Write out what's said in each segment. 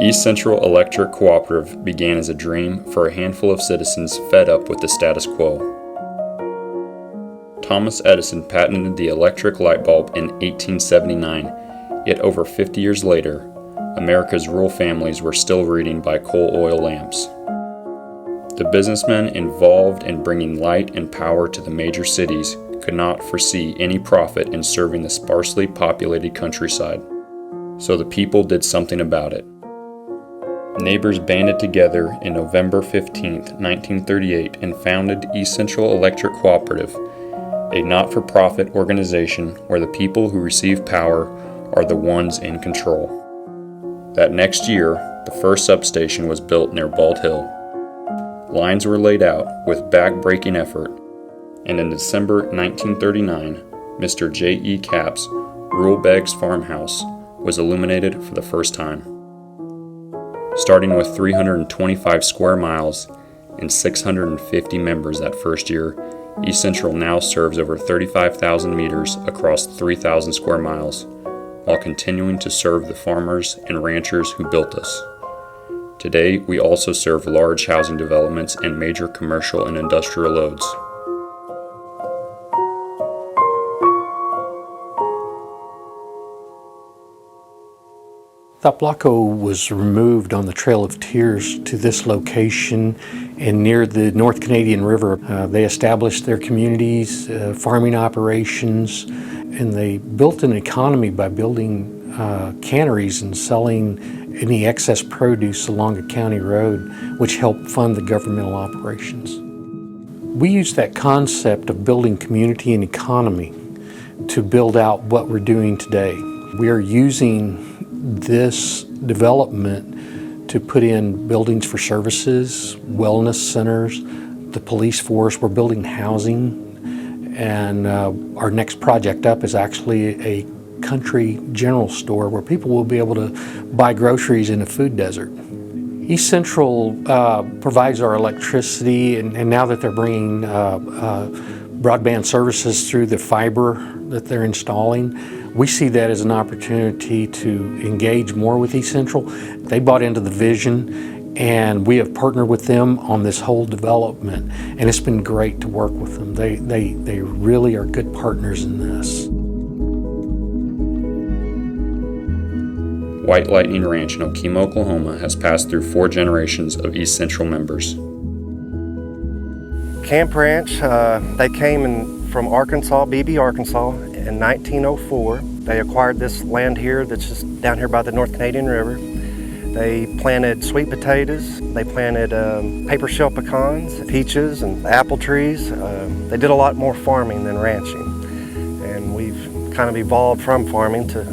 East Central Electric Cooperative began as a dream for a handful of citizens fed up with the status quo. Thomas Edison patented the electric light bulb in 1879, yet over 50 years later, America's rural families were still reading by coal oil lamps. The businessmen involved in bringing light and power to the major cities could not foresee any profit in serving the sparsely populated countryside, so the people did something about it. Neighbors banded together in November 15, 1938 and founded East Central Electric Cooperative, a not-for-profit organization where the people who receive power are the ones in control. That next year, the first substation was built near Bald Hill. Lines were laid out with back-breaking effort, and in December 1939, Mr. J.E. Capps' rural Beggs farmhouse was illuminated for the first time. Starting with 325 square miles and 650 members that first year, East Central now serves over 35,000 meters across 3,000 square miles, while continuing to serve the farmers and ranchers who built us. Today, we also serve large housing developments and major commercial and industrial loads. Thaplaco was removed on the Trail of Tears to this location and near the North Canadian River. They established their communities, farming operations, and they built an economy by building canneries and selling any excess produce along a county road, which helped fund the governmental operations. We use that concept of building community and economy to build out what we're doing today. We are using this development to put in buildings for services, wellness centers, the police force. We're building housing, and our next project up is actually a country general store where people will be able to buy groceries in a food desert. East Central provides our electricity, and now that they're bringing broadband services through the fiber that they're installing, we see that as an opportunity to engage more with East Central. They bought into the vision, and we have partnered with them on this whole development, and it's been great to work with them. They really are good partners in this. White Lightning Ranch in Okemah, Oklahoma has passed through 4 generations of East Central members. Camp Ranch, they came from Arkansas, Beebe, Arkansas, in 1904. They acquired this land here that's just down here by the North Canadian River. They planted sweet potatoes, they planted paper shell pecans, peaches, and apple trees. They did a lot more farming than ranching. And we've kind of evolved from farming to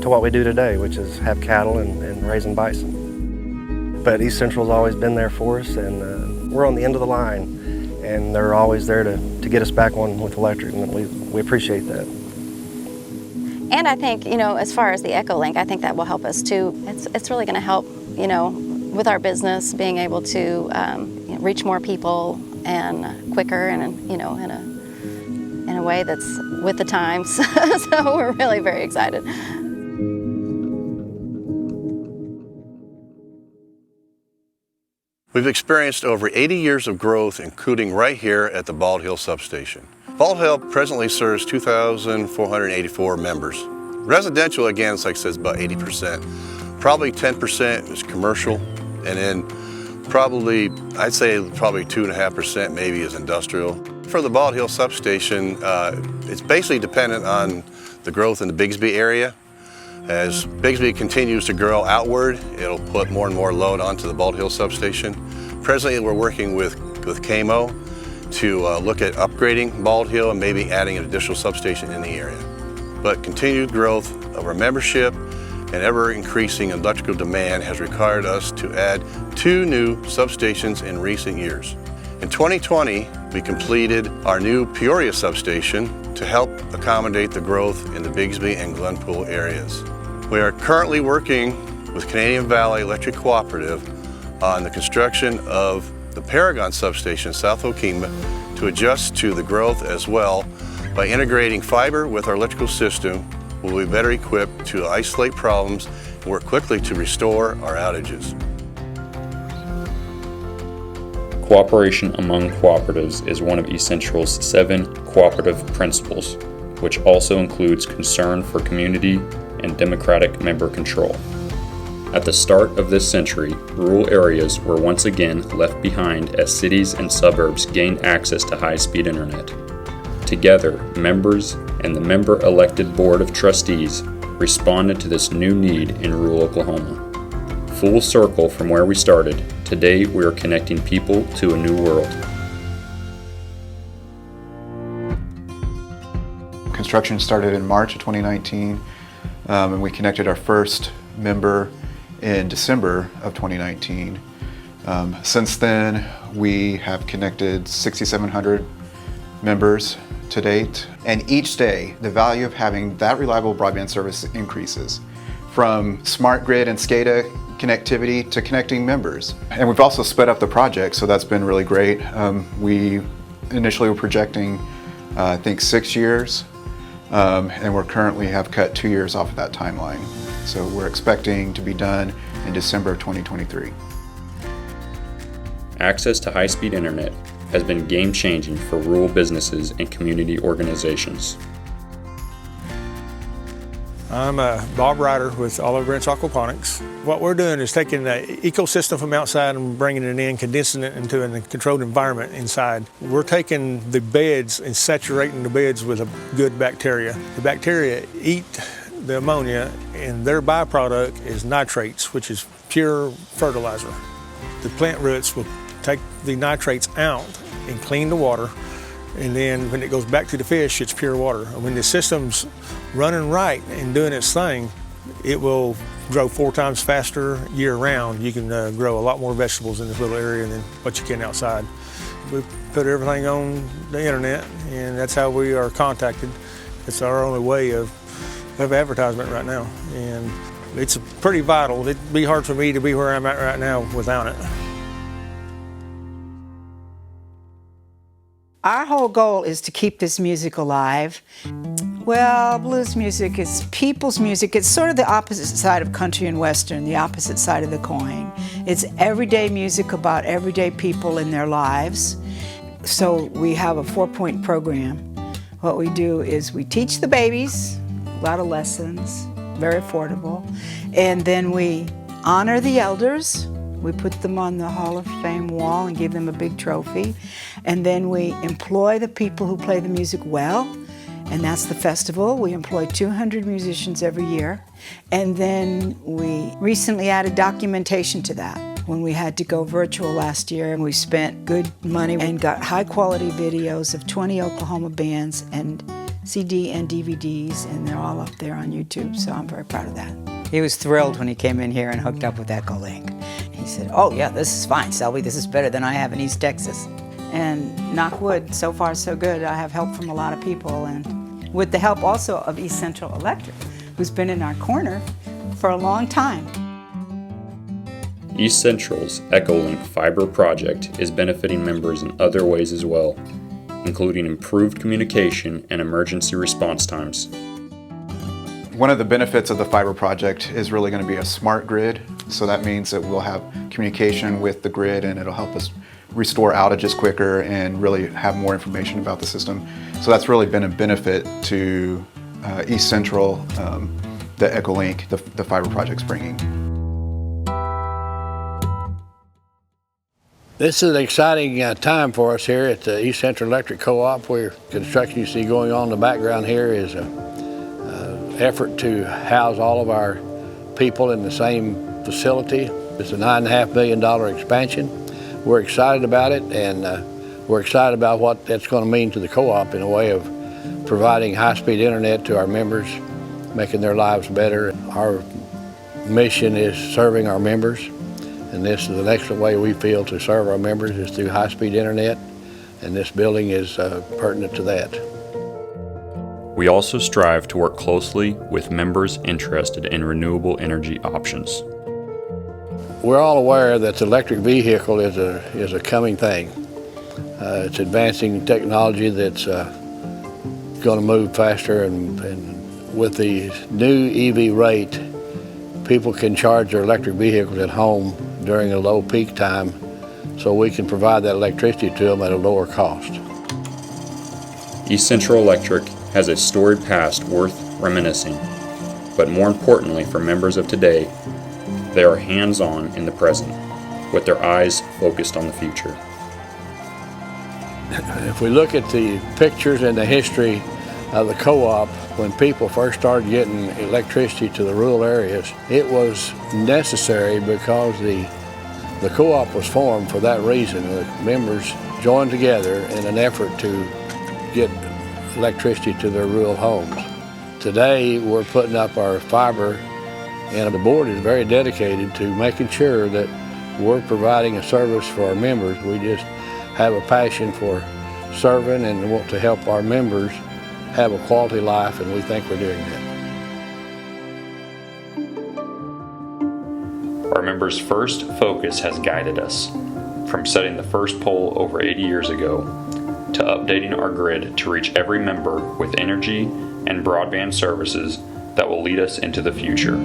what we do today, which is have cattle and raising bison. But East Central's always been there for us, and we're on the end of the line, and they're always there to get us back on with electric, and we appreciate that. And I think, as far as the EchoLink, I think that will help us too. It's really going to help, with our business being able to reach more people and quicker, and in a way that's with the times. So we're really very excited. We've experienced over 80 years of growth, including right here at the Bald Hill substation. Bald Hill presently serves 2,484 members. Residential, again, like I said, is about 80%. Probably 10% is commercial, and then I'd say probably 2.5% maybe is industrial. For the Bald Hill substation, it's basically dependent on the growth in the Bigsby area. As Bigsby continues to grow outward, it'll put more and more load onto the Bald Hill substation. Presently, we're working with KMO to look at upgrading Bald Hill and maybe adding an additional substation in the area. But continued growth of our membership and ever-increasing electrical demand has required us to add 2 new substations in recent years. In 2020, we completed our new Peoria substation to help accommodate the growth in the Bigsby and Glenpool areas. We are currently working with Canadian Valley Electric Cooperative on the construction of the Paragon substation south Okemah to adjust to the growth as well. By integrating fiber with our electrical system, we'll be better equipped to isolate problems work quickly to restore our outages. Cooperation among cooperatives is one of East Central's 7 cooperative principles, which also includes concern for community and democratic member control. At the start of this century, rural areas were once again left behind as cities and suburbs gained access to high-speed internet. Together, members and the member-elected Board of Trustees responded to this new need in rural Oklahoma. Full circle from where we started, today we are connecting people to a new world. Construction started in March of 2019, and we connected our first member in December of 2019. Since then, we have connected 6,700 members to date, and each day the value of having that reliable broadband service increases, from smart grid and SCADA connectivity to connecting members. And we've also sped up the project, so that's been really great. We initially were projecting I think 6 years, and we're currently have cut 2 years off of that timeline. So we're expecting to be done in December of 2023. Access to high-speed internet has been game-changing for rural businesses and community organizations. I'm Bob Ryder with Olive Branch Aquaponics. What we're doing is taking the ecosystem from outside and bringing it in, condensing it into a controlled environment inside. We're taking the beds and saturating the beds with a good bacteria. The bacteria eat the ammonia, and their byproduct is nitrates, which is pure fertilizer. The plant roots will take the nitrates out and clean the water, and then when it goes back to the fish, it's pure water. And when the system's running right and doing its thing, it will grow 4 times faster year round. You can grow a lot more vegetables in this little area than what you can outside. We put everything on the internet, and that's how we are contacted. It's our only way of advertisement right now, and it's pretty vital. It'd be hard for me to be where I'm at right now without it. Our whole goal is to keep this music alive. Well, blues music is people's music. It's sort of the opposite side of country and western, the opposite side of the coin. It's everyday music about everyday people in their lives. So we have a 4-point program. What we do is we teach the babies a lot of lessons, very affordable, and then we honor the elders. We put them on the Hall of Fame wall and give them a big trophy. And then we employ the people who play the music well, and that's the festival. We employ 200 musicians every year. And then we recently added documentation to that. When we had to go virtual last year, and we spent good money and got high quality videos of 20 Oklahoma bands and CD and DVDs, and they're all up there on YouTube, so I'm very proud of that. He was thrilled when he came in here and hooked up with EchoLink. He said, "Oh yeah, this is fine, Selby. This is better than I have in East Texas." And knock wood, so far so good. I have help from a lot of people, and with the help also of East Central Electric, who's been in our corner for a long time. East Central's EchoLink fiber project is benefiting members in other ways as well, including improved communication and emergency response times. One of the benefits of the fiber project is really going to be a smart grid. So that means that we'll have communication with the grid, and it'll help us restore outages quicker and really have more information about the system. So that's really been a benefit to East Central, the EchoLink, the fiber project's bringing. This is an exciting time for us here at the East Central Electric Co-op, where construction you see going on in the background here is an effort to house all of our people in the same facility. It's a $9.5 million expansion. We're excited about it, and we're excited about what that's going to mean to the co-op in a way of providing high-speed internet to our members, making their lives better. Our mission is serving our members, and this is an excellent way we feel to serve our members is through high-speed internet, and this building is pertinent to that. We also strive to work closely with members interested in renewable energy options. We're all aware that the electric vehicle is a coming thing. It's advancing technology that's going to move faster, and with the new EV rate, people can charge their electric vehicles at home during a low peak time, so we can provide that electricity to them at a lower cost. East Central Electric has a storied past worth reminiscing, but more importantly for members of today, they are hands-on in the present, with their eyes focused on the future. If we look at the pictures and the history of the co-op, when people first started getting electricity to the rural areas, it was necessary because the co-op was formed for that reason. The members joined together in an effort to get electricity to their rural homes. Today, we're putting up our fiber, and the board is very dedicated to making sure that we're providing a service for our members. We just have a passion for serving and want to help our members have a quality life, and we think we're doing that. Our members' first focus has guided us, from setting the first pole over 80 years ago to updating our grid to reach every member with energy and broadband services that will lead us into the future.